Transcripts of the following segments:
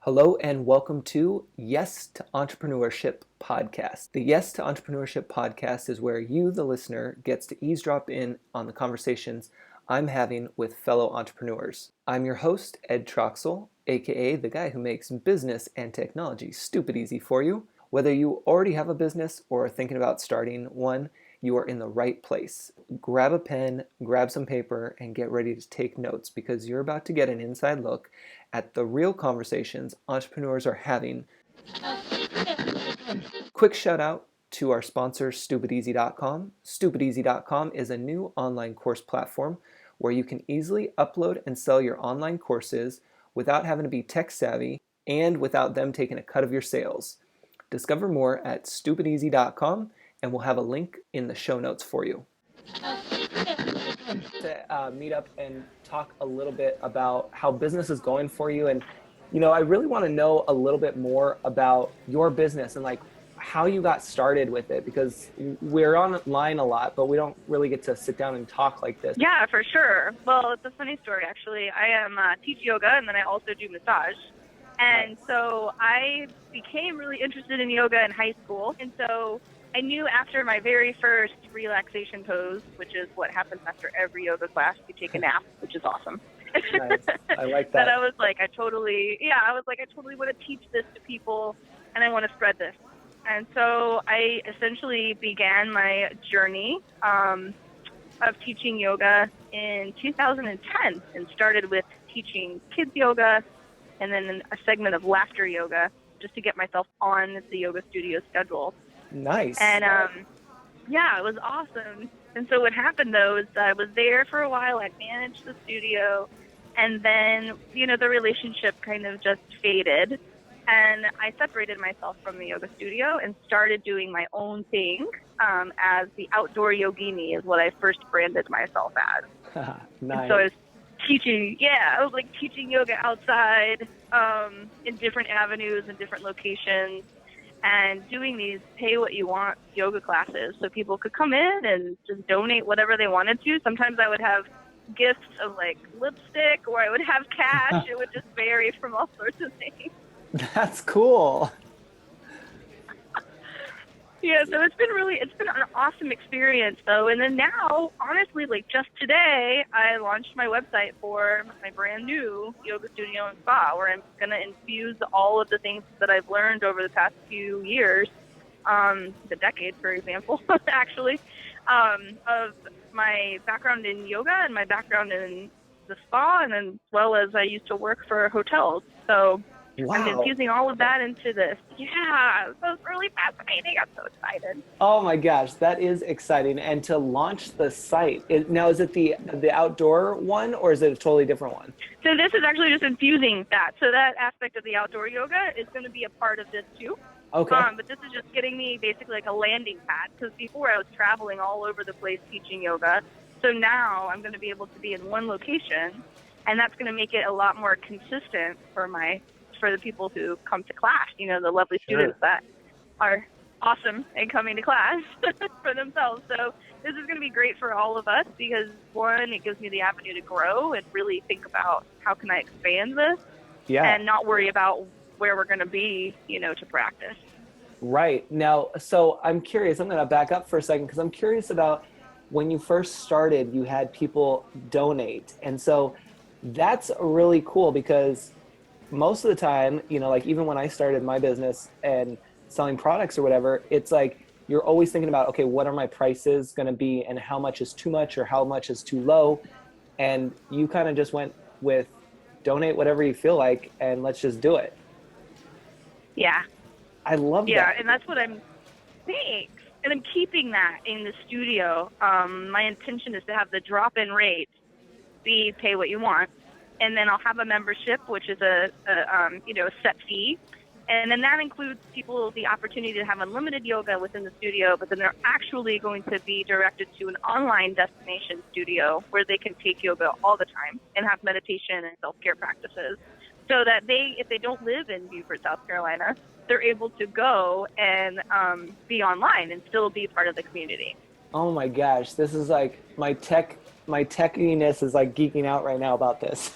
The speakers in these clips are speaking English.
Hello and welcome to Yes to Entrepreneurship podcast. The Yes to Entrepreneurship podcast is where you, the listener, gets to eavesdrop in on the conversations I'm having with fellow entrepreneurs. I'm your host, Ed Troxel, aka the guy who makes business and technology stupid easy for you. Whether you already have a business or are thinking about starting one, you are in the right place. Grab a pen, grab some paper, and get ready to take notes because you're about to get an inside look at the real conversations entrepreneurs are having. Quick shout out to our sponsor, StupidEasy.com. StupidEasy.com is a new online course platform where you can easily upload and sell your online courses without having to be tech savvy and without them taking a cut of your sales. Discover more at StupidEasy.com, and we'll have a link in the show notes for you. To meet up and talk a little bit about how business is going for you. And, I really want to know a little bit more about your business and like how you got started with it, because we're online a lot, but we don't really get to sit down and talk like this. Yeah, for sure. Well, it's a funny story, actually. I teach yoga, and then I also do massage. And so I became really interested in yoga in high school. And so I knew after my very first relaxation pose, which is what happens after every yoga class, you take a nap, which is awesome. Nice. I like that. But I was like, I totally want to teach this to people, and I want to spread this. And so I essentially began my journey of teaching yoga in 2010 and started with teaching kids yoga and then a segment of laughter yoga just to get myself on the yoga studio schedule. Nice. And it was awesome. And so what happened, though, is I was there for a while. I managed the studio, and then, the relationship kind of just faded. And I separated myself from the yoga studio and started doing my own thing as the outdoor yogini is what I first branded myself as. Nice. And so I was teaching yoga outside in different avenues and different locations and doing these pay what you want yoga classes so people could come in and just donate whatever they wanted to. Sometimes I would have gifts of like lipstick, or I would have cash. It would just vary from all sorts of things. That's cool. Yeah, so it's been an awesome experience though. And then now, honestly, like just today, I launched my website for my brand new yoga studio and spa, where I'm going to infuse all of the things that I've learned over the past few years, the decade, for example, actually, of my background in yoga and my background in the spa, and then as well as I used to work for hotels. So Wow. I'm infusing all of that into this. Yeah, so it's really fascinating. I'm so excited. Oh my gosh, that is exciting. And to launch the site, now is it the outdoor one, or is it a totally different one? So this is actually just infusing that. So that aspect of the outdoor yoga is going to be a part of this too. Okay. But this is just getting me basically like a landing pad, because before I was traveling all over the place teaching yoga. So now I'm going to be able to be in one location, and that's going to make it a lot more consistent for the people who come to class, the lovely students that are awesome and coming to class for themselves. So this is going to be great for all of us because, one, it gives me the avenue to grow and really think about how can I expand this and not worry about where we're going to be, to practice. Right. Now, so I'm curious, I'm going to back up for a second because I'm curious about when you first started, you had people donate. And so that's really cool because most of the time, like even when I started my business and selling products or whatever, it's like you're always thinking about, okay, what are my prices going to be and how much is too much or how much is too low? And you kind of just went with donate whatever you feel like and let's just do it. Yeah. I love that. Yeah, and that's what thanks. And I'm keeping that in the studio. My intention is to have the drop-in rate be pay what you want. And then I'll have a membership, which is a set fee. And then that includes people the opportunity to have unlimited yoga within the studio, but then they're actually going to be directed to an online destination studio where they can take yoga all the time and have meditation and self-care practices. So that if they don't live in Beaufort, South Carolina, they're able to go and be online and still be part of the community. Oh my gosh, this is like my techiness is like geeking out right now about this.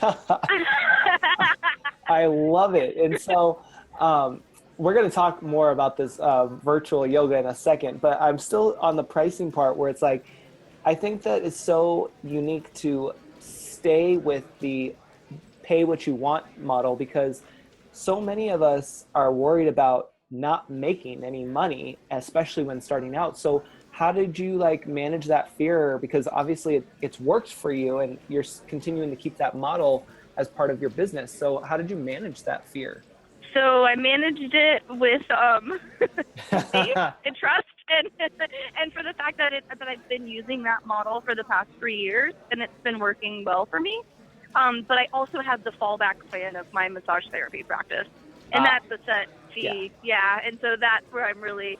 I love it. And so we're going to talk more about this virtual yoga in a second, but I'm still on the pricing part where it's like, I think that it's so unique to stay with the pay what you want model because so many of us are worried about not making any money, especially when starting out. So how did you like manage that fear? Because obviously it's worked for you and you're continuing to keep that model as part of your business. So how did you manage that fear? So I managed it with faith and trust, and and for the fact that I've been using that model for the past 3 years, and it's been working well for me. But I also have the fallback plan of my massage therapy practice, and Ah, that's a set yeah. fee. Yeah, and so that's where I'm really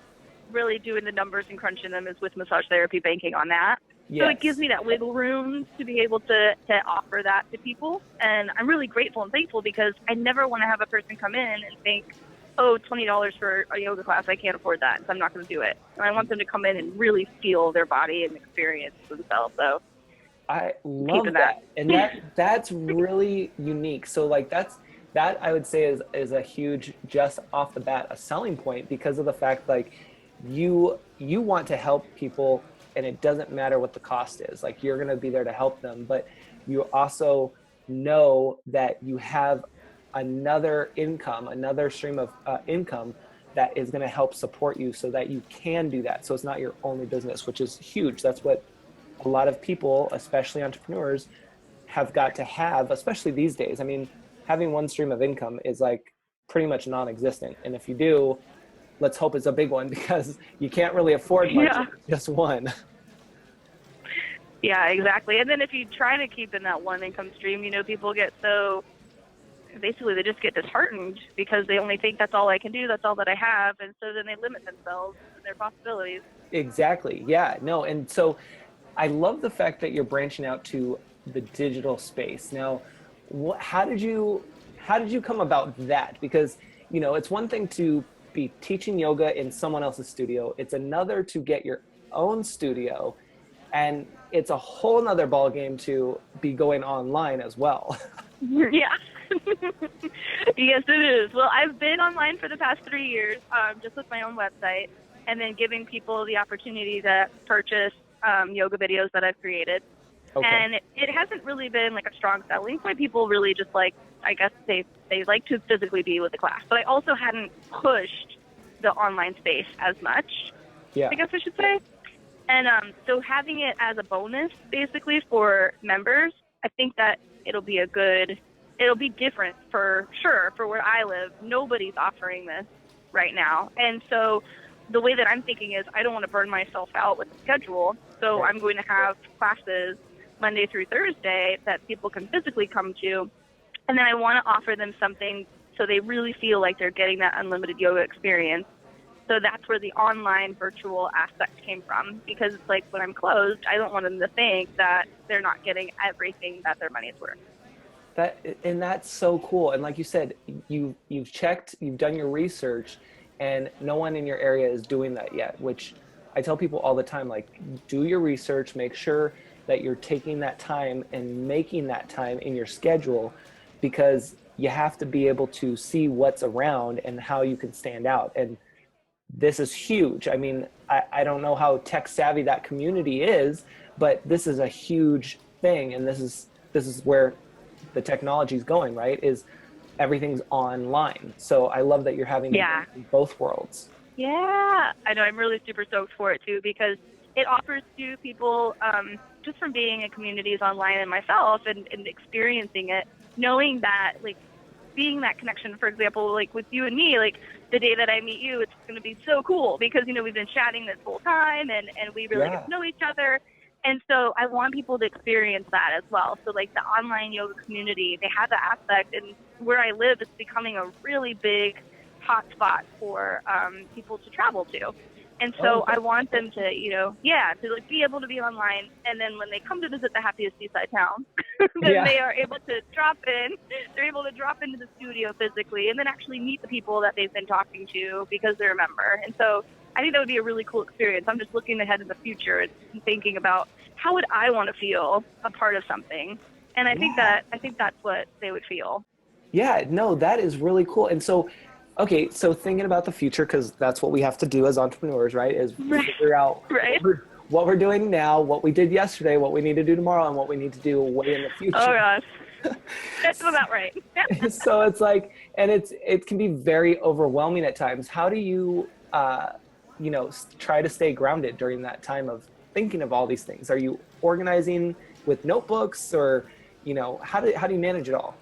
doing the numbers and crunching them is with massage therapy, banking on that. So it gives Yes. me that wiggle room to be able to offer that to people. And I'm really grateful and thankful because I never want to have a person come in and think, oh, $20 for a yoga class, I can't afford that, so I'm not going to do it. And I want them to come in and really feel their body and experience themselves. So I I'm keeping love that. that. And that's really unique. So like that I would say is a huge just off the bat a selling point because of the fact like you want to help people and it doesn't matter what the cost is. Like you're going to be there to help them, but you also know that you have another income, another stream of income that is going to help support you so that you can do that. So it's not your only business, which is huge. That's what a lot of people, especially entrepreneurs, have got to have, especially these days. I mean, having one stream of income is like pretty much non-existent. And if you do, let's hope it's a big one because you can't really afford much Yeah. if it's just one. Yeah, exactly. And then if you try to keep in that one income stream, people get so basically they just get disheartened because they only think that's all I can do, that's all that I have, and so then they limit themselves and their possibilities. Exactly. Yeah. No. And so I love the fact that you're branching out to the digital space. Now, how did you come about that? Because, it's one thing to be teaching yoga in someone else's studio. It's another to get your own studio, and it's a whole nother ball game to be going online as well. Yeah. Yes, it is. Well, I've been online for the past 3 years, just with my own website, and then giving people the opportunity to purchase yoga videos that I've created. Okay. And it hasn't really been like a strong selling point. People really just like, I guess they like to physically be with the class. But I also hadn't pushed the online space as much, Yeah. I guess I should say. And so having it as a bonus, basically, for members, I think that it'll be different for sure for where I live. Nobody's offering this right now. And so the way that I'm thinking is I don't want to burn myself out with the schedule. So Right. I'm going to have classes Monday through Thursday that people can physically come to. And then I want to offer them something so they really feel like they're getting that unlimited yoga experience. So that's where the online virtual aspect came from, because it's like when I'm closed, I don't want them to think that they're not getting everything that their money's worth. That's so cool. And like you said, you've checked, you've done your research, and no one in your area is doing that yet, which I tell people all the time, like do your research, make sure that you're taking that time and making that time in your schedule because you have to be able to see what's around and how you can stand out. And this is huge. I mean, I don't know how tech savvy that community is, but this is a huge thing. And this is where the technology is going, right? Is everything's online. So I love that you're having the Yeah. best in both worlds. Yeah. I know. I'm really super stoked for it too, because it offers to people, just from being in communities online and myself and experiencing it, knowing that, like, being that connection, for example, like with you and me, like the day that I meet you, it's going to be so cool because, we've been chatting this whole time and we really get Yeah. to know each other. And so I want people to experience that as well. So like the online yoga community, they have that aspect, and where I live, it's becoming a really big hot spot for people to travel to. And Oh, so I okay. want them to, to like be able to be online. And then when they come to visit the happiest seaside town, then Yeah. they are able to drop in. They're able to drop into the studio physically and then actually meet the people that they've been talking to because they're a member. And so I think that would be a really cool experience. I'm just looking ahead in the future and thinking about how would I want to feel a part of something. And I think Yeah. that's what they would feel. Yeah, no, that is really cool. And so, okay, so thinking about the future, because that's what we have to do as entrepreneurs, right? Is Right. figure out Right. what we're doing now, what we did yesterday, what we need to do tomorrow, and what we need to do way in the Oh future. gosh, that's about right. So it's like, and it can be very overwhelming at times. How do you, try to stay grounded during that time of thinking of all these things? Are you organizing with notebooks, or, how do you manage it all?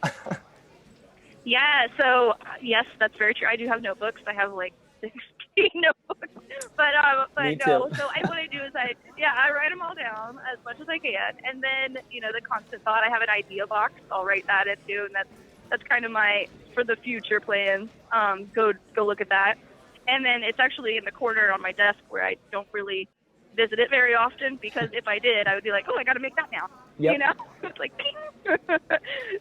Yeah, so yes, that's very true. I do have notebooks. I have like 16 notebooks. But Me too. no. So what I do is I write them all down as much as I can, and then the constant thought. I have an idea box. I'll write that into, and that's kind of my for the future plans. Go look at that, and then it's actually in the corner on my desk where I don't really visit it very often, because if I did, I would be like, oh, I got to make that now. Yep. It's like, ding.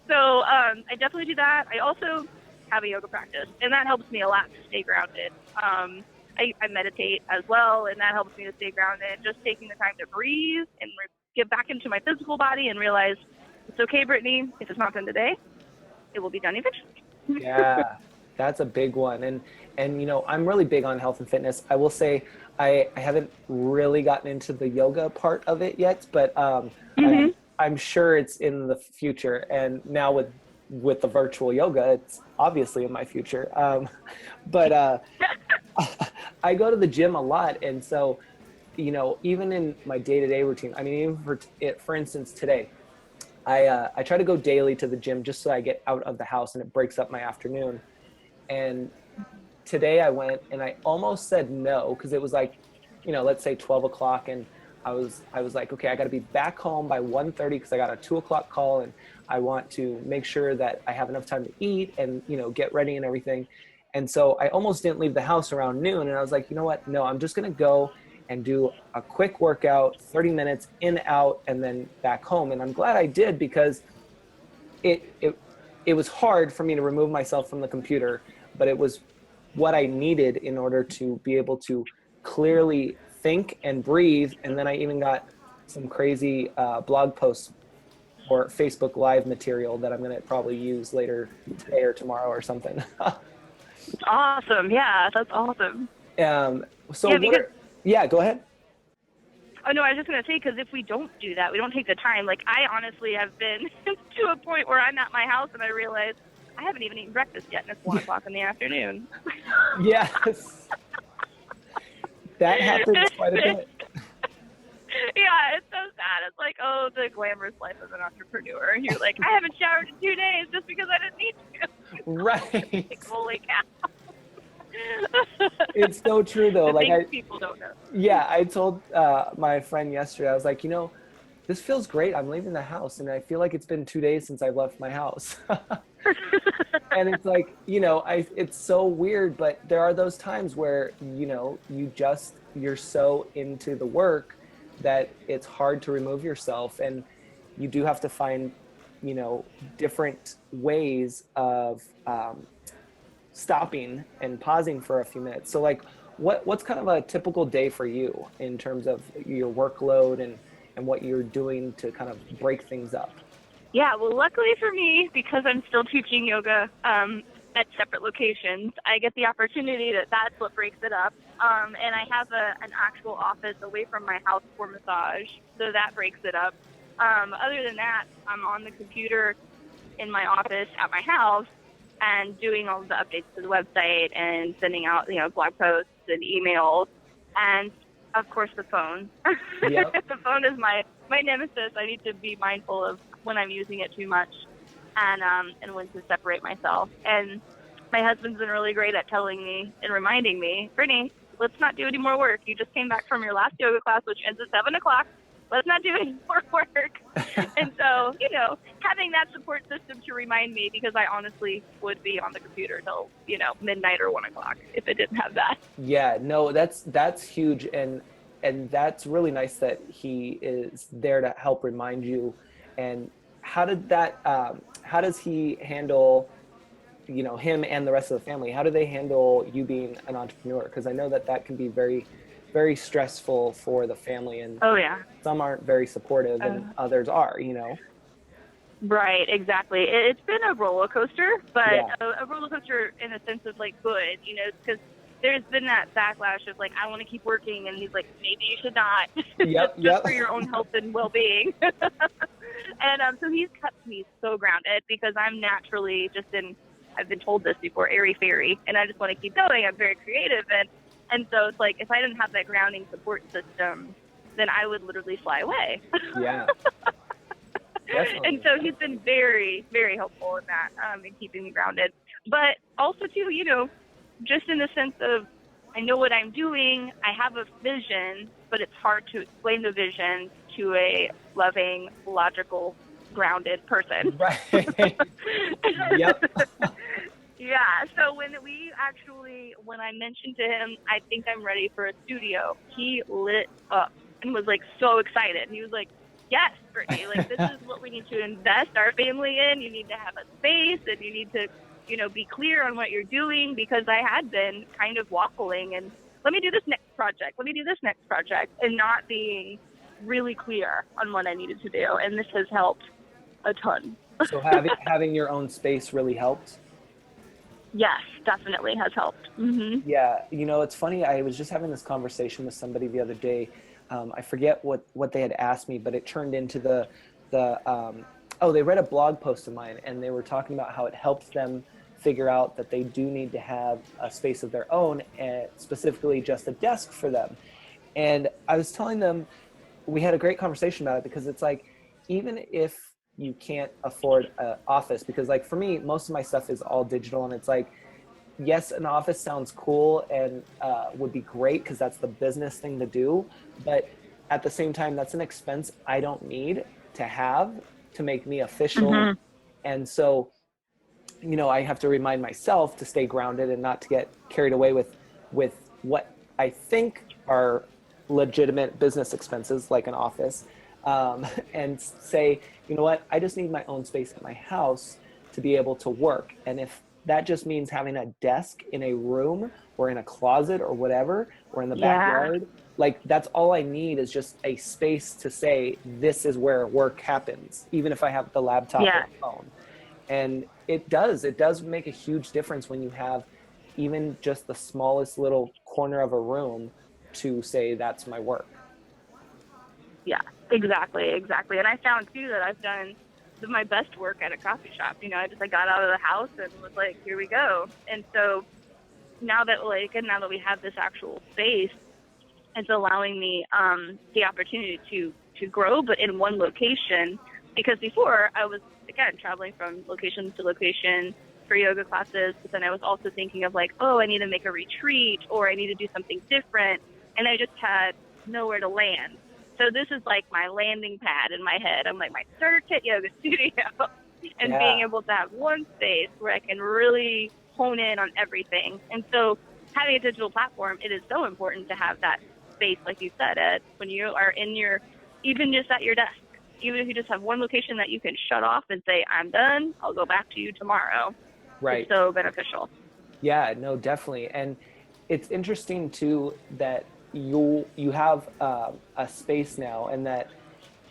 So I definitely do that. I also have a yoga practice, and that helps me a lot to stay grounded. I meditate as well, and that helps me to stay grounded. Just taking the time to breathe and get back into my physical body and realize it's okay, Brittney. If it's not done today, it will be done eventually. Yeah, that's a big one. And I'm really big on health and fitness. I will say I haven't really gotten into the yoga part of it yet, but Mm-hmm. I'm sure it's in the future. And now with the virtual yoga, it's obviously in my future. But I go to the gym a lot, and so even in my day-to-day routine, I mean, even for instance, today, I try to go daily to the gym just so I get out of the house and it breaks up my afternoon. And today I went and I almost said no, because it was like, let's say 12 o'clock, and I was like, okay, I got to be back home by 1:30 because I got a 2 o'clock call, and I want to make sure that I have enough time to eat and get ready and everything. And so I almost didn't leave the house around noon, and I was like, you know what? No, I'm just gonna go and do a quick workout, 30 minutes in, out, and then back home. And I'm glad I did, because it was hard for me to remove myself from the computer, but it was what I needed in order to be able to clearly think and breathe. And then I even got some crazy blog posts or Facebook Live material that I'm going to probably use later today or tomorrow or something. Awesome. Yeah, that's awesome. So Yeah, because yeah, go ahead. oh no, I was just gonna say, because if we don't do that, we don't take the time. Like, I honestly have been to a point where I'm at my house and I realize I haven't even eaten breakfast yet, and it's 1 o'clock in the afternoon. Yes, that happens quite a bit. Yeah, it's so sad. It's like, oh, the glamorous life of an entrepreneur. And you're like, I haven't showered in 2 days just because I didn't need to. Right. Like, holy cow. It's so true though. The Like things people don't know. yeah, I told my friend yesterday, I was like, this feels great. I'm leaving the house and I feel like it's been 2 days since I've left my house. And it's like, it's so weird, but there are those times where, you're so into the work that it's hard to remove yourself. And you do have to find, different ways of stopping and pausing for a few minutes. So like, what's kind of a typical day for you in terms of your workload and what you're doing to kind of break things up? Yeah, well, luckily for me, because I'm still teaching yoga at separate locations, I get the opportunity that's what breaks it up. And I have an actual office away from my house for massage, so that breaks it up. Other than that, I'm on the computer in my office at my house and doing all of the updates to the website and sending out, blog posts and emails, and of course the phone. Yep. The phone is my nemesis. I need to be mindful of when I'm using it too much, and when to separate myself. And my husband's been really great at telling me and reminding me, Brittney, let's not do any more work. You just came back from your last yoga class, which ends at 7 o'clock. Let's not do any more work. And so, having that support system to remind me, because I honestly would be on the computer till, midnight or 1 o'clock if it didn't have that. Yeah, no, that's huge. And that's really nice that he is there to help remind you. And how does he handle, him and the rest of the family? How do they handle you being an entrepreneur? Because I know that can be very, very stressful for the family, and Oh yeah. some aren't very supportive and others are. Right, exactly. It's been a roller coaster, but Yeah. a roller coaster in a sense of like good, because there's been that backlash of like, I want to keep working, and he's like, maybe you should not, Yep. just Yep. for your own health and well-being. And so he's kept me so grounded because I'm naturally I've been told this before, airy fairy, and I just want to keep going. I'm very creative, and so it's like if I didn't have that grounding support system, then I would literally fly away. Yeah. And Definitely. so he's been very, very helpful in that, in keeping me grounded. But also too, just in the sense of I know what I'm doing, I have a vision, but it's hard to explain the vision to a loving, logical, grounded person. Right. Yep. Yeah, so when I mentioned to him, I think I'm ready for a studio, he lit up and was like so excited. And he was like, yes, Brittany, like this is what we need to invest our family in. You need to have a space, and you need to, be clear on what you're doing, because I had been kind of waffling and let me do this next project, and not being really clear on what I needed to do. And this has helped a ton. So having your own space really helped. Yes, definitely has helped. Yeah, it's funny. I was just having this conversation with somebody the other day. I forget what they had asked me, but it turned into they read a blog post of mine, and they were talking about how it helps them figure out that they do need to have a space of their own, and specifically just a desk for them. And I was telling them, we had a great conversation about it, because it's like, even if you can't afford an office, because like for me, most of my stuff is all digital, and it's like, yes, an office sounds cool and would be great because that's the business thing to do. But at the same time, that's an expense I don't need to have to make me official. And so, I have to remind myself to stay grounded and not to get carried away with what I think are legitimate business expenses, like an office, and say, you know what, I just need my own space at my house to be able to work. And if that just means having a desk in a room or in a closet or whatever, or in the Yeah. backyard, like that's all I need, is just a space to say, this is where work happens, even if I have the laptop or Yeah. the phone. And it does make a huge difference when you have even just the smallest little corner of a room to say, that's my work. Yeah, exactly. And I found too that I've done my best work at a coffee shop. I got out of the house and was like, here we go. And so now that we have this actual space, it's allowing me the opportunity to grow, but in one location. Because before I was again traveling from location to location for yoga classes, but then I was also thinking of like, oh, I need to make a retreat, or I need to do something different, and I just had nowhere to land. So this is like my landing pad in my head. I'm like my starter kit yoga studio, and being Yeah. able to have one space where I can really hone in on everything. And so having a digital platform, it is so important to have that space, like you said, Ed, when you are even just at your desk, even if you just have one location that you can shut off and say, I'm done, I'll go back to you tomorrow. It's Right. so beneficial. Yeah, no, definitely. And it's interesting too that you have a space now, and that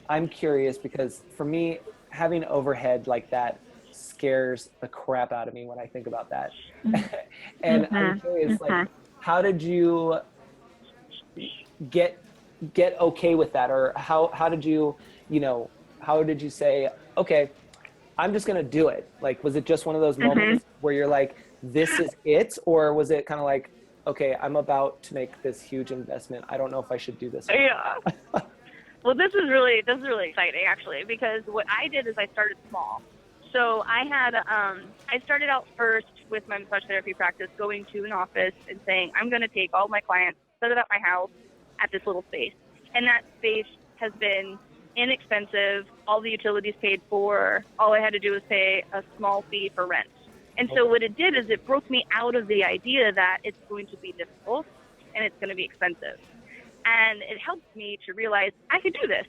I'm curious, because for me, having overhead like that scares the crap out of me when I think about that. And I'm curious, like, how did you get okay with that? Or how did you know how did you say, okay, I'm just going to do it? Like, was it just one of those moments where you're like, this is it? Or was it kind of like, okay, I'm about to make this huge investment, I don't know if I should do this or Yeah. Well, this is really exciting, actually, because what I did is I started small. So I started out first with my massage therapy practice, going to an office and saying, I'm going to take all my clients, set it at my house at this little space. And that space has been inexpensive, all the utilities paid for. All I had to do was pay a small fee for rent. And so what it did is it broke me out of the idea that it's going to be difficult and it's going to be expensive. And it helped me to realize I could do this.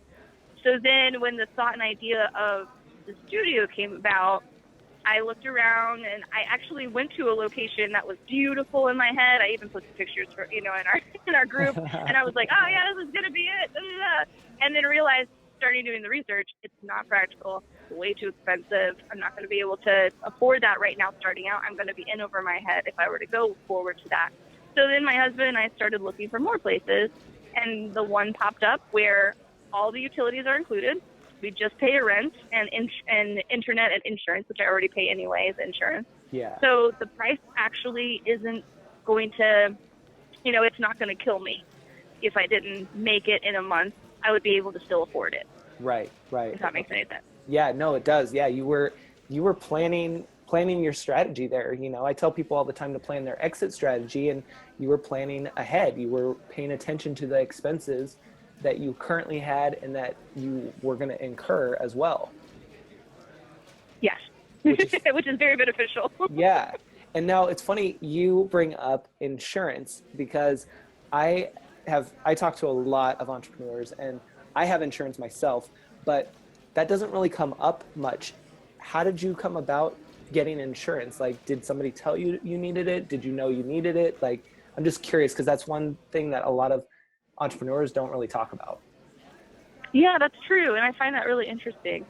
So then when the thought and idea of the studio came about, I looked around and I actually went to a location that was beautiful in my head. I even posted pictures for, in our group, and I was like, oh yeah, this is going to be it. And then realized, starting doing the research, it's not practical. way too expensive. I'm not going to be able to afford that right now starting out. I'm going to be in over my head if I were to go forward to that. So then my husband and I started looking for more places, and the one popped up where all the utilities are included. We just pay a rent and internet and insurance, which I already pay anyway as insurance. Yeah. So the price actually isn't going to, it's not going to kill me. If I didn't make it in a month, I would be able to still afford it. Right. If that makes any sense. Yeah, no, it does. Yeah, you were planning your strategy there. I tell people all the time to plan their exit strategy, and you were planning ahead. You were paying attention to the expenses that you currently had and that you were going to incur as well. Yes, which is very beneficial. Yeah. And now it's funny you bring up insurance, because I talk to a lot of entrepreneurs, and I have insurance myself, but that doesn't really come up much. How did you come about getting insurance? Like, did somebody tell you you needed it? Did you know you needed it? Like, I'm just curious, because that's one thing that a lot of entrepreneurs don't really talk about. Yeah, that's true, and I find that really interesting.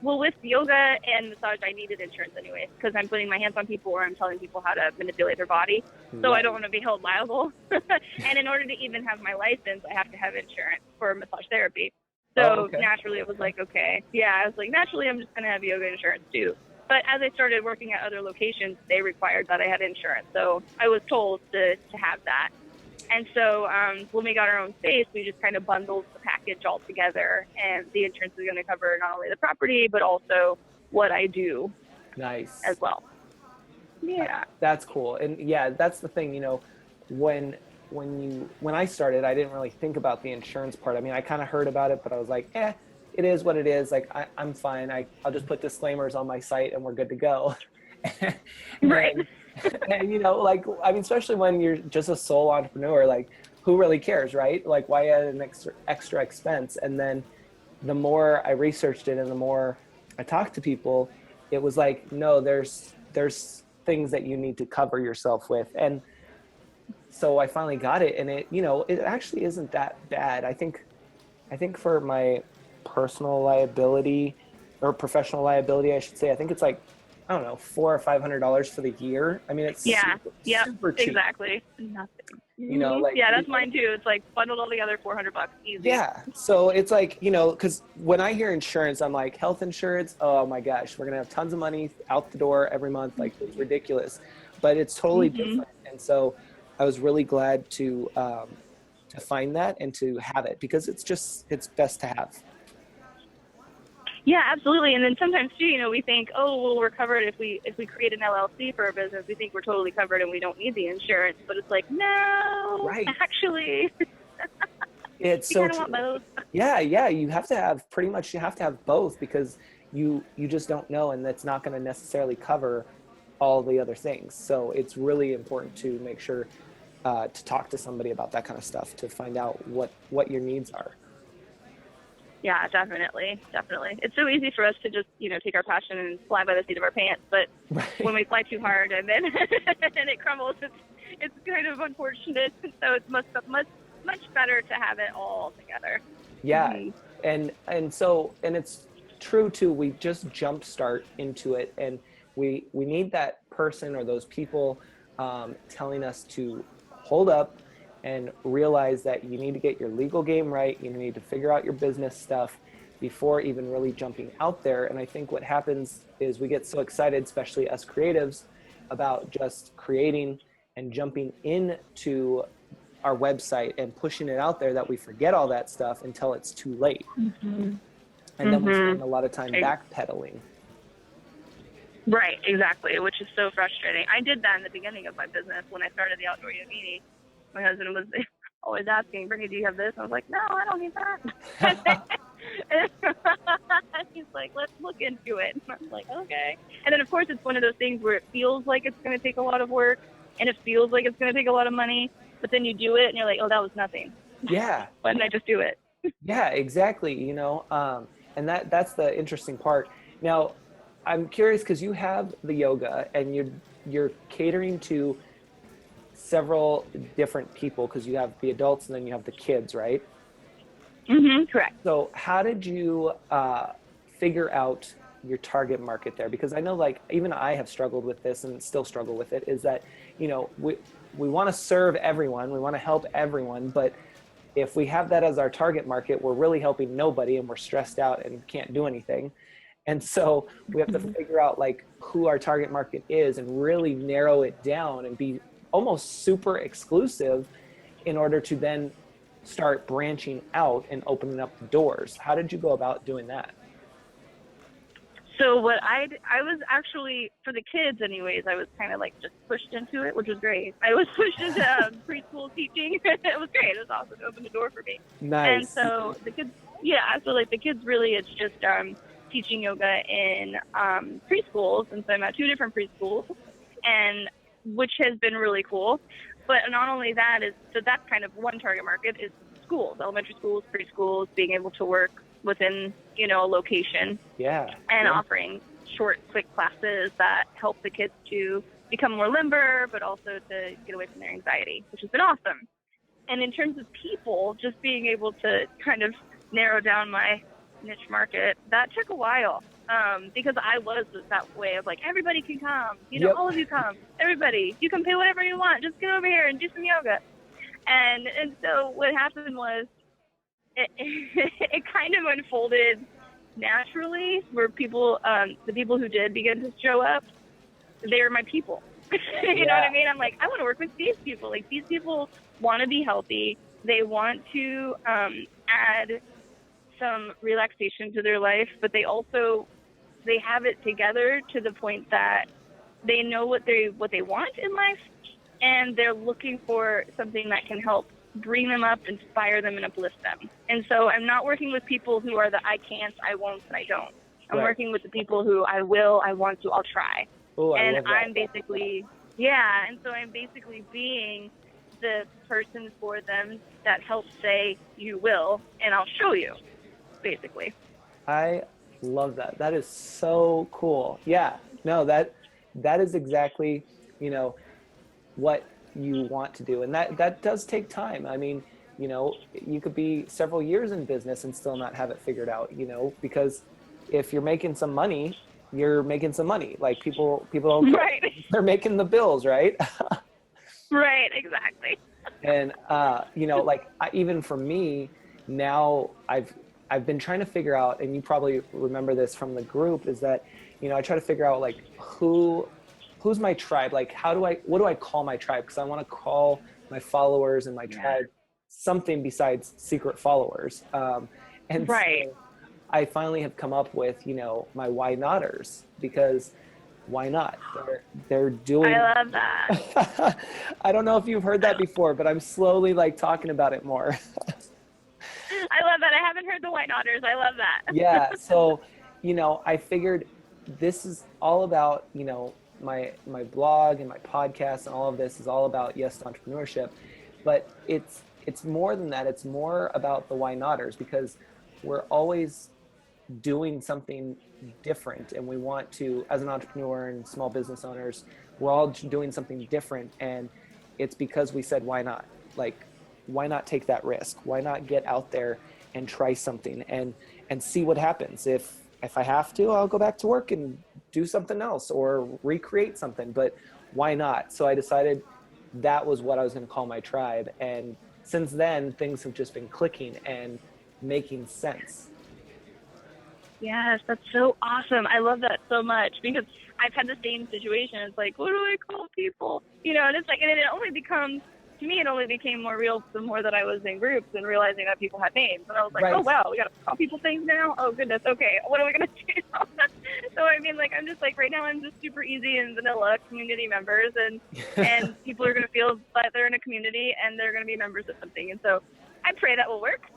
Well, with yoga and massage, I needed insurance anyway, because I'm putting my hands on people or I'm telling people how to manipulate their body, so I don't want to be held liable. And in order to even have my license, I have to have insurance for massage therapy. So naturally, it was like, okay. Yeah, I was like, naturally, I'm just going to have yoga insurance too. But as I started working at other locations, they required that I had insurance, so I was told to have that. And so when we got our own space, we just kind of bundled the package all together, and the insurance is going to cover not only the property, but also what I do. Nice. As well. Yeah. That's cool. And yeah, that's the thing, when I started, I didn't really think about the insurance part. I mean, I kind of heard about it, but I was like, it is what it is. Like, I'm fine. I'll just put disclaimers on my site and we're good to go. Right. And especially when you're just a sole entrepreneur, like, who really cares, right? Like, why add an extra expense? And then the more I researched it and the more I talked to people, it was like, no, there's things that you need to cover yourself with. And so I finally got it, and it actually isn't that bad. I think for my personal liability, or professional liability, I should say, I think it's like, I don't know, $400 or $500 for the year. I mean, it's super cheap. Exactly. Nothing. That's mine too. It's like bundled all together, $400 easy. Yeah. So it's like, because when I hear insurance, I'm like, health insurance, oh my gosh, we're gonna have tons of money out the door every month. Like, it's ridiculous, but it's totally different. And so I was really glad to find that and to have it, because it's best to have. Yeah, absolutely. And then sometimes too, we think, oh, well, we're covered if we create an LLC for our business. We think we're totally covered and we don't need the insurance. But it's like, no, right. Actually, it's so true. Want both. Yeah, you have to have both, because you just don't know, and that's not going to necessarily cover all the other things. So it's really important to make sure to talk to somebody about that kind of stuff, to find out what your needs are. Yeah, definitely. It's so easy for us to just, take our passion and fly by the seat of our pants. But when we fly too hard and then and it crumbles, it's kind of unfortunate. So it's much better to have it all together. Yeah, and it's true too. We just jumpstart into it, and we need that person or those people telling us to hold up and realize that you need to get your legal game right. You need to figure out your business stuff before even really jumping out there. And I think what happens is we get so excited, especially us creatives, about just creating and jumping into our website and pushing it out there, that we forget all that stuff until it's too late. And then we spend a lot of time backpedaling. Right, exactly, which is so frustrating. I did that in the beginning of my business when I started the Outdoor Yogini. My husband was always asking, Brittney, do you have this? I was like, no, I don't need that. He's like, let's look into it. And I'm like, okay. And then, of course, it's one of those things where it feels like it's going to take a lot of work, and it feels like it's going to take a lot of money, but then you do it, and you're like, oh, that was nothing. Yeah. Why didn't I just do it? Yeah, exactly. And that's the interesting part. Now, I'm curious, because you have the yoga, and you're catering to several different people, because you have the adults and then you have the kids, right? Correct. So how did you figure out your target market there? Because I know like even I have struggled with this and still struggle with it, is that, you know, we want to serve everyone, we want to help everyone, but if we have that as our target market, we're really helping nobody and we're stressed out and can't do anything. And so we have to figure out like who our target market is and really narrow it down and be almost super exclusive in order to then start branching out and opening up the doors. How did you go about doing that? So what I was actually, for the kids anyways, I was kind of like just pushed into it, which was great. I was pushed into preschool teaching. It was great. It was awesome. It opened the door for me. Nice. And so the kids, yeah, so like the kids really, it's just teaching yoga in preschools. And so I'm at 2 different preschools, and which has been really cool. But not only that is, so that's kind of one target market is schools, elementary schools, preschools, being able to work within, you know, a location. Yeah. And offering short, quick classes that help the kids to become more limber, but also to get away from their anxiety, which has been awesome. And in terms of people, just being able to kind of narrow down my niche market, that took a while, because I was that way of like, everybody can come, you know, all of you come, everybody, you can pay whatever you want, just get over here and do some yoga. And so what happened was, it kind of unfolded naturally, where people, the people who did begin to show up, they're my people. You know what I mean? I'm like, I want to work with these people. Like, these people want to be healthy. They want to add some relaxation to their life, but they have it together to the point that they know what they want in life, and they're looking for something that can help bring them up, inspire them, and uplift them. And so I'm not working with people who are the I can't, I won't, and I don't. I'm working with the people who I will, I want to, I'll try. Ooh, and I'm basically, and so I'm basically being the person for them that helps say, you will, and I'll show you, basically. I love that. That is so cool. Yeah, no, that is exactly, you know, what you want to do. And that does take time. I mean, you know, you could be several years in business and still not have it figured out, you know, because if you're making some money, you're making some money. Like people don't care. Right. They're making the bills, right? Right, exactly. And you know, like even for me now, I've been trying to figure out, and you probably remember this from the group, is that, you know, I try to figure out like who's my tribe? Like, what do I call my tribe? Because I want to call my followers and my tribe something besides secret followers. And so I finally have come up with, you know, my why notters, because why not? They're doing. I love that. I don't know if you've heard that before, but I'm slowly like talking about it more. I love that. I haven't heard the White Otters. I love that. Yeah. So, you know, I figured this is all about, you know, my blog and my podcast and all of this is all about yes to entrepreneurship, but it's more than that. It's more about the why notters, because we're always doing something different, and we want to, as an entrepreneur and small business owners, we're all doing something different, and it's because we said why not? Like, why not take that risk? Why not get out there and try something and see what happens? If I have to, I'll go back to work and do something else or recreate something, but why not? So I decided that was what I was going to call my tribe. And since then, things have just been clicking and making sense. Yes, that's so awesome. I love that so much, because I've had the same situation. It's like, what do I call people? You know, and it's like, and it only becomes, to me, it only became more real the more that I was in groups and realizing that people had names. And I was like, oh, wow, we got to call people things now? Oh, goodness. Okay, what are we going to do? So, I mean, like, I'm just like, right now I'm just super easy and vanilla community members. And people are going to feel that they're in a community and they're going to be members of something. And so I pray that will work.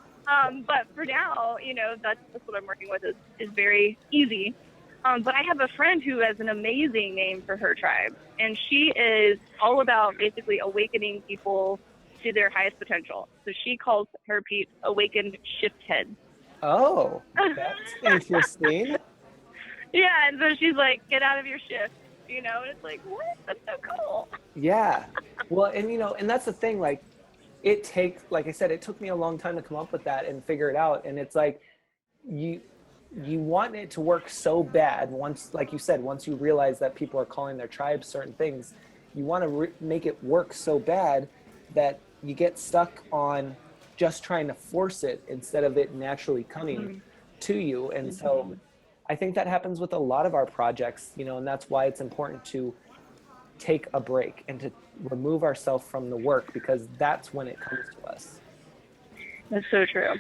But for now, you know, that's what I'm working with is very easy. But I have a friend who has an amazing name for her tribe, and she is all about basically awakening people to their highest potential. So she calls her peeps awakened shift heads. Oh, that's interesting. Yeah, and so she's like, get out of your shift, you know, and it's like, what? That's so cool. Yeah. Well, and you know, and that's the thing, like, it takes, like I said, it took me a long time to come up with that and figure it out. And it's like, you want it to work so bad once, like you said, once you realize that people are calling their tribes certain things, you want to make it work so bad that you get stuck on just trying to force it instead of it naturally coming to you. And so I think that happens with a lot of our projects, you know, and that's why it's important to take a break and to remove ourselves from the work, because that's when it comes to us. That's so true.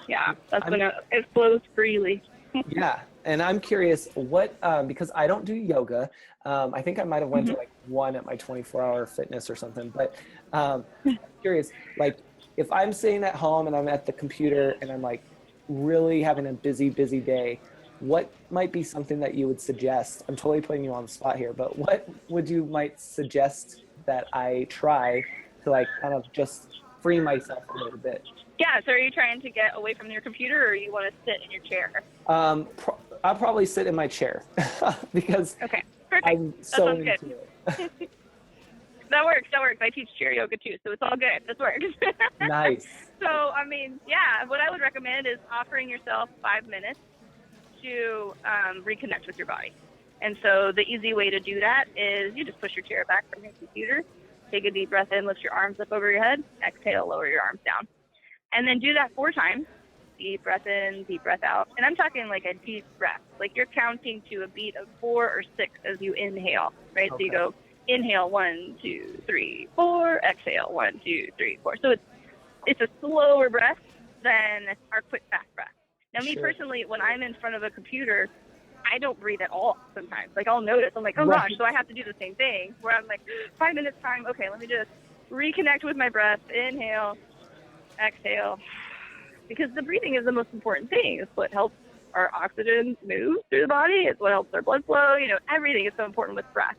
Yeah, that's when it flows freely. Yeah, and I'm curious what, because I don't do yoga. I think I might have went to like one at my 24-hour fitness or something, but I'm curious, like if I'm sitting at home and I'm at the computer and I'm like really having a busy day, what might be something that you would suggest? I'm totally putting you on the spot here, but what would you might suggest that I try to like kind of just free myself a little bit? Yeah, so are you trying to get away from your computer, or you want to sit in your chair? I'll probably sit in my chair because okay, perfect. I'm so into it. That works. I teach chair yoga too, so it's all good. This works. Nice. So, I mean, yeah, what I would recommend is offering yourself 5 minutes to reconnect with your body. And so the easy way to do that is you just push your chair back from your computer, take a deep breath in, lift your arms up over your head, exhale, lower your arms down. And then do that 4 times. Deep breath in, deep breath out. And I'm talking like a deep breath. Like you're counting to a beat of 4 or 6 as you inhale, right? Okay. So you go inhale 1, 2, 3, 4, exhale 1, 2, 3, 4. So it's a slower breath than our quick fast breath. Now, me personally, when I'm in front of a computer, I don't breathe at all sometimes. Like I'll notice, I'm like, oh gosh, so I have to do the same thing where I'm like 5 minutes time. Okay, let me just reconnect with my breath. Inhale. Exhale, because the breathing is the most important thing. It's what helps our oxygen move through the body. It's what helps our blood flow. You know, everything is so important with breath.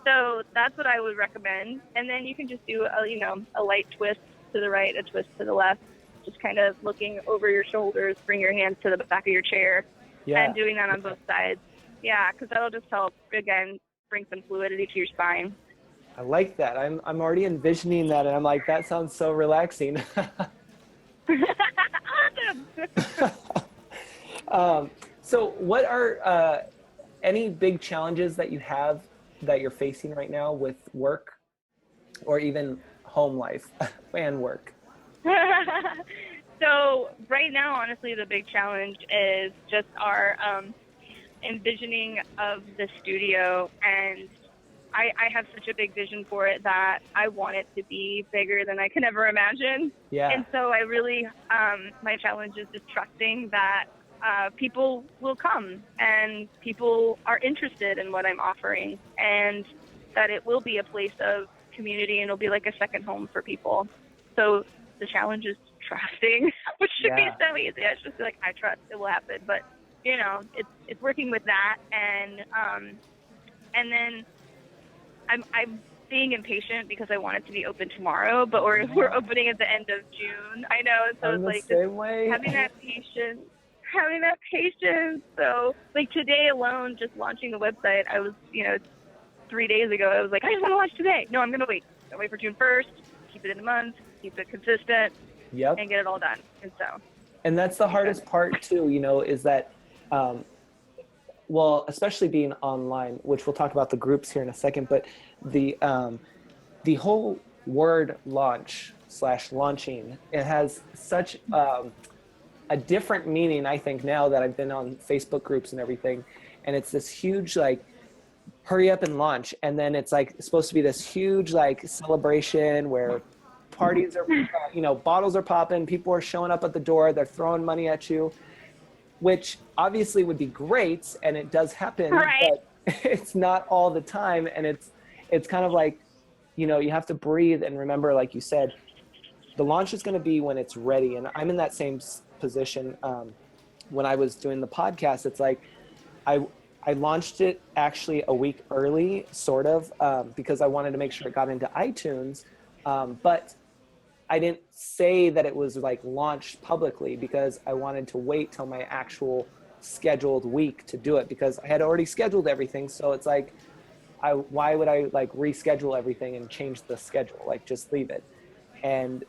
So that's what I would recommend. And then you can just do a light twist to the right, a twist to the left, just kind of looking over your shoulders, bring your hands to the back of your chair, and doing that on both sides. Yeah, because that'll just help, again, bring some fluidity to your spine. I like that. I'm already envisioning that, and I'm like, that sounds so relaxing. Awesome. So what are any big challenges that you have that you're facing right now with work or even home life and work? So right now, honestly, the big challenge is just our envisioning of the studio, and I have such a big vision for it that I want it to be bigger than I can ever imagine. Yeah. And so I really, my challenge is just trusting that people will come and people are interested in what I'm offering, and that it will be a place of community and it'll be like a second home for people. So the challenge is trusting, which should be so easy. I should just be like, I trust it will happen. But, you know, it's working with that. And then I'm being impatient because I want it to be open tomorrow, but we're opening at the end of June. I know, and so it's like having that patience. So like today alone, just launching the website, I was, 3 days ago, I was like, I just want to launch today. No, I'm going to wait. I'll wait for June 1st, keep it in a month, keep it consistent, and get it all done. And that's the hardest part too, is that, well, especially being online, which we'll talk about the groups here in a second, but the whole word launching, it has such a different meaning, I think, now that I've been on Facebook groups and everything. And it's this huge, like, hurry up and launch. And then it's like supposed to be this huge, like, celebration where parties are, bottles are popping, people are showing up at the door, they're throwing money at you, which obviously would be great, and it does happen, but it's not all the time. And it's kind of like, you have to breathe and remember, like you said, the launch is going to be when it's ready. And I'm in that same position. When I was doing the podcast, it's like I launched it actually a week early, sort of, because I wanted to make sure it got into iTunes, but I didn't say that it was like launched publicly because I wanted to wait till my actual scheduled week to do it, because I had already scheduled everything. So it's like, why would I like reschedule everything and change the schedule? Like, just leave it. And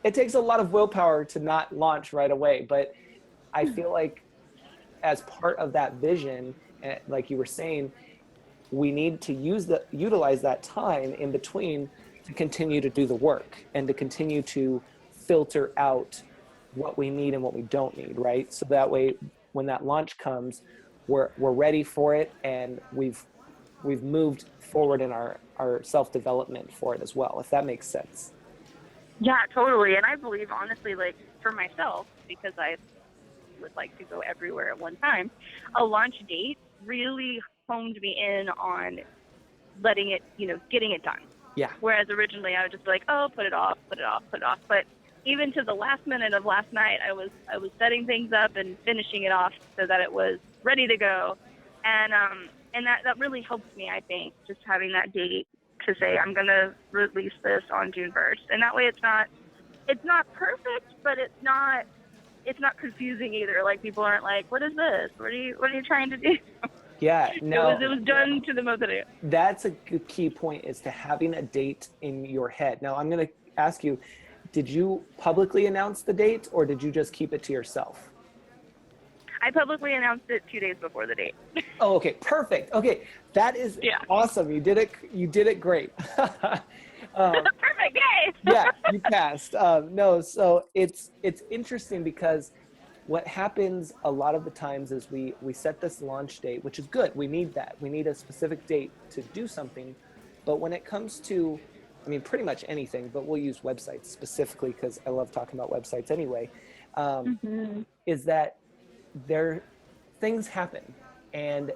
it takes a lot of willpower to not launch right away, but I feel like as part of that vision, like you were saying, we need to utilize that time in between to continue to do the work and to continue to filter out what we need and what we don't need, right? So that way, when that launch comes, we're ready for it, and we've moved forward in our self-development for it as well, if that makes sense. Yeah, totally. And I believe, honestly, like for myself, because I would like to go everywhere at one time, a launch date really honed me in on letting it, getting it done. Yeah. Whereas originally I was just like, oh, put it off. But even to the last minute of last night, I was setting things up and finishing it off so that it was ready to go. And that really helps me, I think, just having that date to say I'm going to release this on June 1st. And that way it's not perfect, but it's not confusing either. Like, people aren't like, what is this? What are you trying to do? Yeah, no. It was done to the most of it. That's a good key point, is to having a date in your head. Now, I'm going to ask you, did you publicly announce the date, or did you just keep it to yourself? I publicly announced it 2 days before the date. Oh, okay, perfect. Okay, that is awesome. You did it great. Perfect, yay! Yeah, you passed. No, so it's interesting, because what happens a lot of the times is we set this launch date, which is good. We need that. We need a specific date to do something. But when it comes to, pretty much anything, but we'll use websites specifically because I love talking about websites anyway, is that things happen, and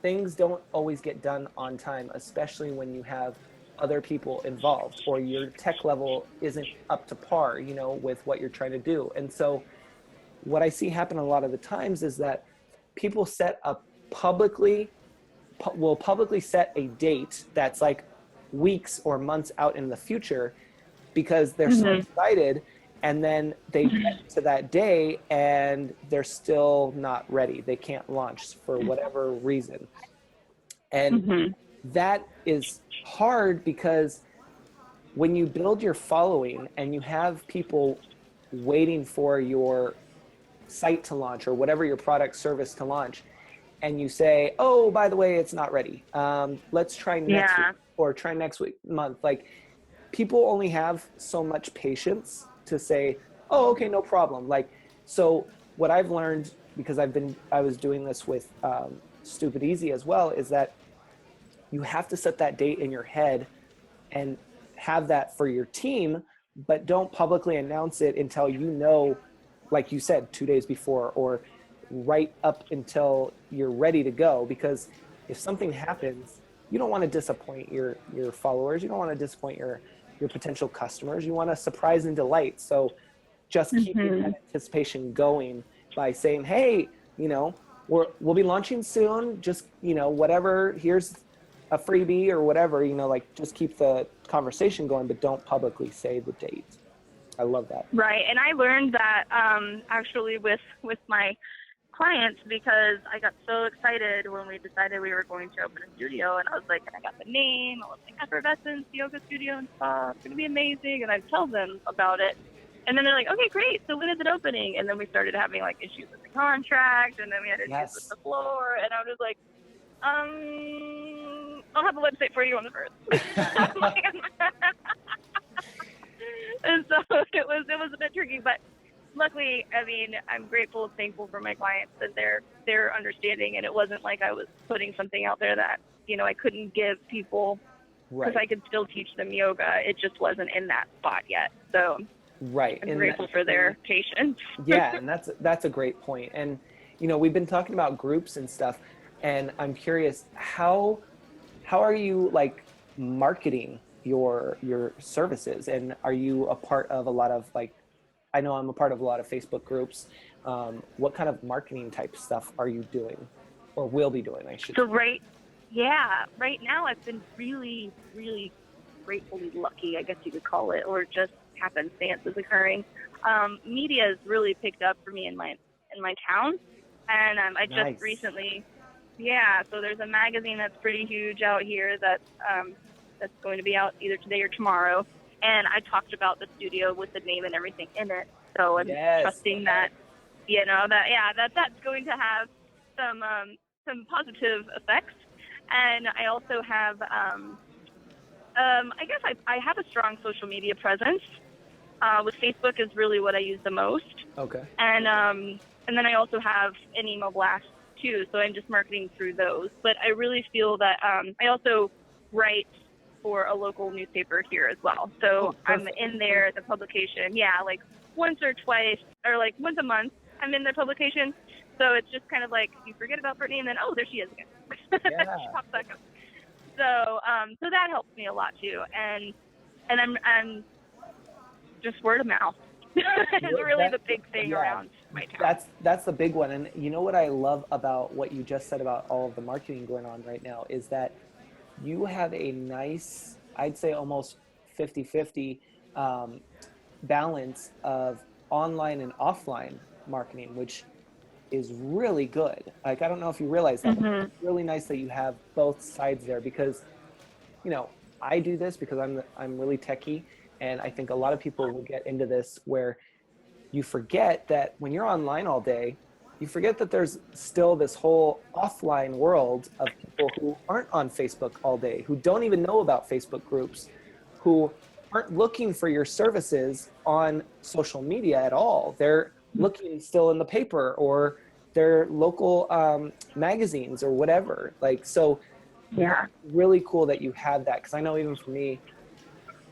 things don't always get done on time, especially when you have other people involved, or your tech level isn't up to par, with what you're trying to do. And so what I see happen a lot of the times is that people will publicly set a date that's like weeks or months out in the future, because they're so excited, and then they get to that day and they're still not ready. They can't launch for whatever reason. And that is hard, because when you build your following and you have people waiting for your site to launch, or whatever your product service to launch, and you say, oh, by the way, it's not ready. Let's try next week, or try next month. Like, people only have so much patience to say, oh, okay, no problem. Like, so what I've learned, because I was doing this with Stupid Easy as well, is that you have to set that date in your head and have that for your team, but don't publicly announce it until like you said, 2 days before, or right up until you're ready to go. Because if something happens, you don't want to disappoint your followers. You don't want to disappoint your potential customers. You want to surprise and delight. So just keeping that anticipation going by saying, hey, we'll be launching soon. Just, whatever, here's a freebie or whatever, like, just keep the conversation going, but don't publicly say the date. I love that. Right. And I learned that actually with my clients, because I got so excited when we decided we were going to open a studio, and I was like, and I got the name, I was like, Effervescence Yoga Studio and Spa, it's going to be amazing. And I'd tell them about it. And then they're like, okay, great. So when is it opening? And then we started having like issues with the contract, and then we had issues with the floor. And I was like, I'll have a website for you on the 1st. And so it was a bit tricky, but luckily, I'm grateful and thankful for my clients that they're understanding, and it wasn't like I was putting something out there that, I couldn't give people, because I could still teach them yoga. It just wasn't in that spot yet. So I'm grateful for their patience. Yeah, and that's a great point. And, we've been talking about groups and stuff, and I'm curious, how are you like marketing your services? And are you a part of a lot of, like, I know I'm a part of a lot of Facebook groups. What kind of marketing type stuff are you doing, or will be doing, I should say? Right now I've been really, really gratefully lucky, I guess you could call it, or just happenstance is occurring. Media has really picked up for me in my town, and I just recently, so there's a magazine that's pretty huge out here that's going to be out either today or tomorrow. And I talked about the studio with the name and everything in it. So I'm trusting that that's going to have some positive effects. And I also have, I guess I have a strong social media presence. With Facebook is really what I use the most. Okay. And then I also have an email blast too, so I'm just marketing through those. But I really feel that I also write for a local newspaper here as well. So I'm in there, the publication, like once or twice, or like once a month, I'm in their publication. So it's just kind of like you forget about Brittney, and then there she is again. Yeah. She pops back up. So that helps me a lot too, and I'm just word of mouth. It's really the big thing around my town. That's the big one. And you know what I love about what you just said about all of the marketing going on right now is that you have a nice, I'd say almost 50-50 balance of online and offline marketing, which is really good. Like, I don't know if you realize that, but it's really nice that you have both sides there because, I do this because I'm really techie. And I think a lot of people will get into this where you forget that when you're online all day, you forget that there's still this whole offline world of people who aren't on Facebook all day, who don't even know about Facebook groups, who aren't looking for your services on social media at all. They're looking still in the paper or their local magazines or whatever. Really cool that you have that. Because I know even for me,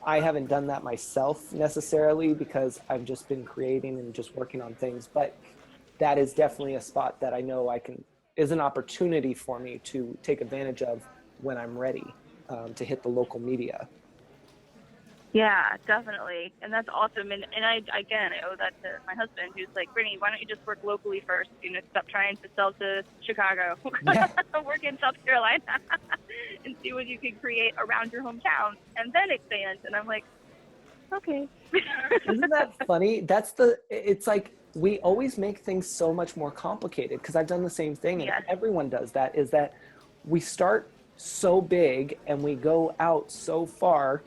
I haven't done that myself necessarily because I've just been creating and just working on things, but that is definitely a spot that I know is an opportunity for me to take advantage of when I'm ready to hit the local media. Yeah, definitely. And that's awesome. And I owe that to my husband, who's like, Brittney, why don't you just work locally first? Stop trying to sell to Chicago. Work in South Carolina and see what you can create around your hometown and then expand. And I'm like, okay. Isn't that funny? It's like we always make things so much more complicated because I've done the same thing and everyone does that, is that we start so big and we go out so far.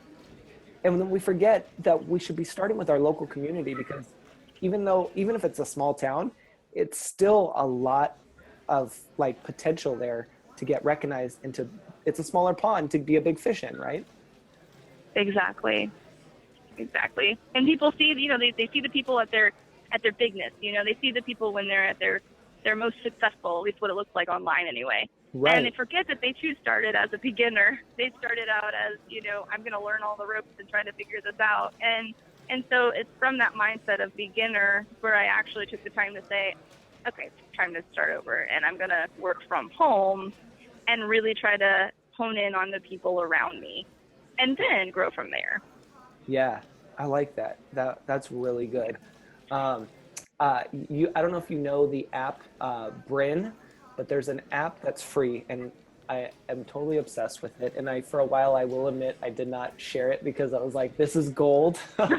And then we forget that we should be starting with our local community because even if it's a small town, it's still a lot of like potential there to get recognized and it's a smaller pond to be a big fish in, right? Exactly. And people see, they see the people at their bigness, they see the people when they're at their most successful, at least what it looks like online anyway. Right. And they forget that they too started as a beginner. They started out as, I'm going to learn all the ropes and try to figure this out. And so it's from that mindset of beginner where I actually took the time to say, okay, it's time to start over. And I'm going to work from home and really try to hone in on the people around me and then grow from there. Yeah, I like that. That's really good. I don't know if you know the app Bryn, but there's an app that's free and I am totally obsessed with it. And for a while, I will admit, I did not share it because I was like, this is gold. No,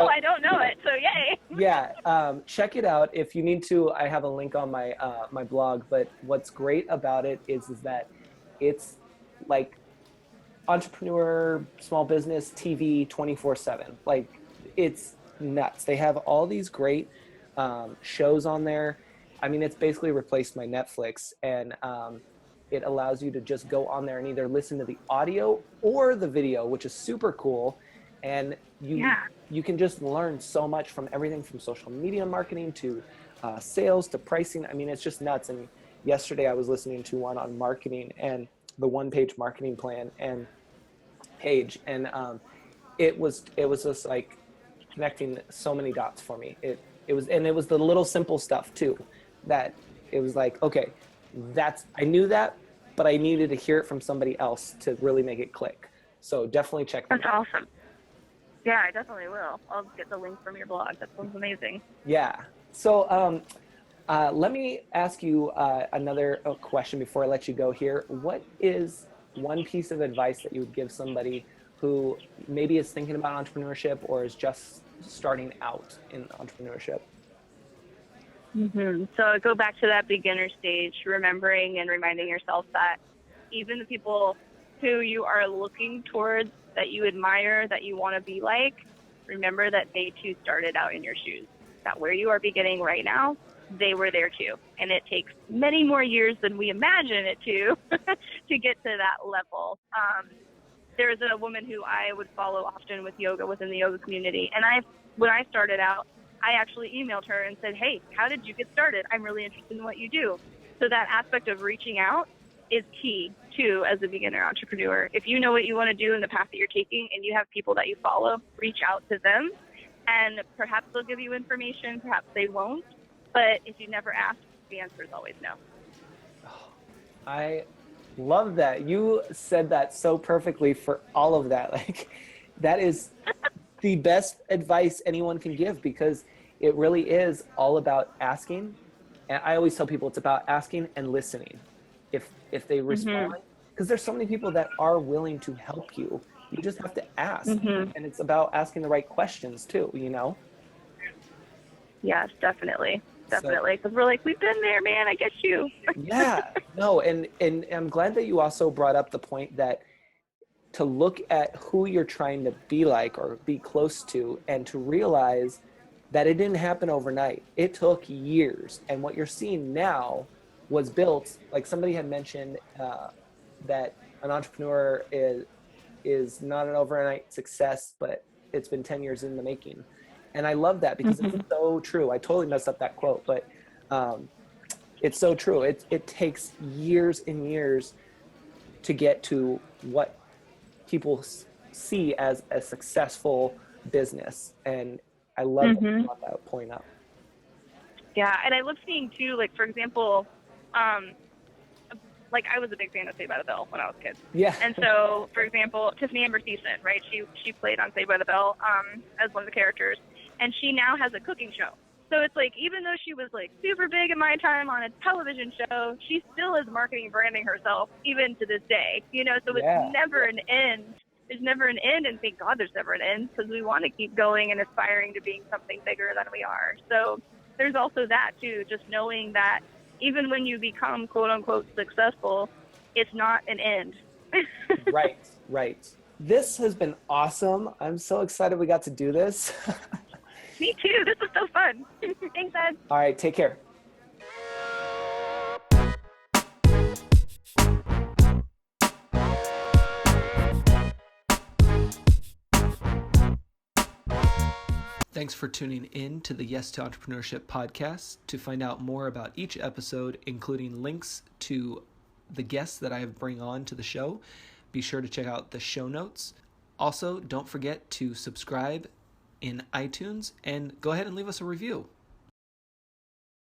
I don't know it, so yay. Yeah, check it out. If you need to, I have a link on my my blog. But what's great about it is that it's like entrepreneur, small business TV 24/7. Like, it's nuts. They have all these great shows on there. I mean, it's basically replaced my Netflix, and it allows you to just go on there and either listen to the audio or the video, which is super cool. And you can just learn so much from everything from social media marketing to sales to pricing. I mean, it's just nuts. And yesterday I was listening to one on marketing and the one-page marketing plan and page, and it was just like connecting so many dots for me. It was the little simple stuff too, that it was like, okay, I knew that, but I needed to hear it from somebody else to really make it click. So definitely check that out. That's awesome. Yeah, I definitely will. I'll get the link from your blog. That sounds amazing. Yeah. So let me ask you another question before I let you go here. What is one piece of advice that you would give somebody who maybe is thinking about entrepreneurship or is just starting out in entrepreneurship? Mm-hmm. So go back to that beginner stage, remembering and reminding yourself that even the people who you are looking towards, that you admire, that you want to be like, remember that they too started out in your shoes. that where you are beginning right now, they were there too. And it takes many more years than we imagine it to to get to that level. There's a woman who I would follow often with yoga within the yoga community. And when I started out, I actually emailed her and said, hey, how did you get started? I'm really interested in what you do. So that aspect of reaching out is key too as a beginner entrepreneur. If you know what you want to do in the path that you're taking and you have people that you follow, reach out to them, and perhaps they'll give you information, perhaps they won't. But if you never ask, the answer is always no. I love that. You said that so perfectly for all of that. Like, that is the best advice anyone can give, because it really is all about asking. And I always tell people it's about asking and listening. If they respond, because there's so many people that are willing to help you. You just have to ask. And it's about asking the right questions too, you know? Yes, definitely. Definitely. Because we're like, we've been there, man. I get you. Yeah. No, and I'm glad that you also brought up the point that to look at who you're trying to be like or be close to, and to realize that it didn't happen overnight. It took years. And what you're seeing now was built, like somebody had mentioned, that an entrepreneur is not an overnight success, but it's been 10 years in the making. And I love that, because it's so true. I totally messed up that quote, but it's so true. It takes years and years to get to what people see as a successful business. And I love that you brought that point up. Yeah, and I love seeing too, like, for example, like, I was a big fan of Saved by the Bell when I was a kid. Yeah. And so, for example, Tiffany Amber Thiessen, right? She played on Saved by the Bell as one of the characters, and she now has a cooking show. So it's like, even though she was like super big in my time on a television show, she still is marketing and branding herself even to this day. You know, so it's never an end. There's never an end, and thank God there's never an end, because we want to keep going and aspiring to being something bigger than we are. So there's also that too, just knowing that even when you become quote unquote successful, it's not an end. Right. This has been awesome. I'm so excited we got to do this. Me too. This was so fun. Thanks, Ed. All right, take care. Thanks for tuning in to the Yes to Entrepreneurship podcast. To find out more about each episode, including links to the guests that I bring on to the show, be sure to check out the show notes. Also, don't forget to subscribe in iTunes and go ahead and leave us a review.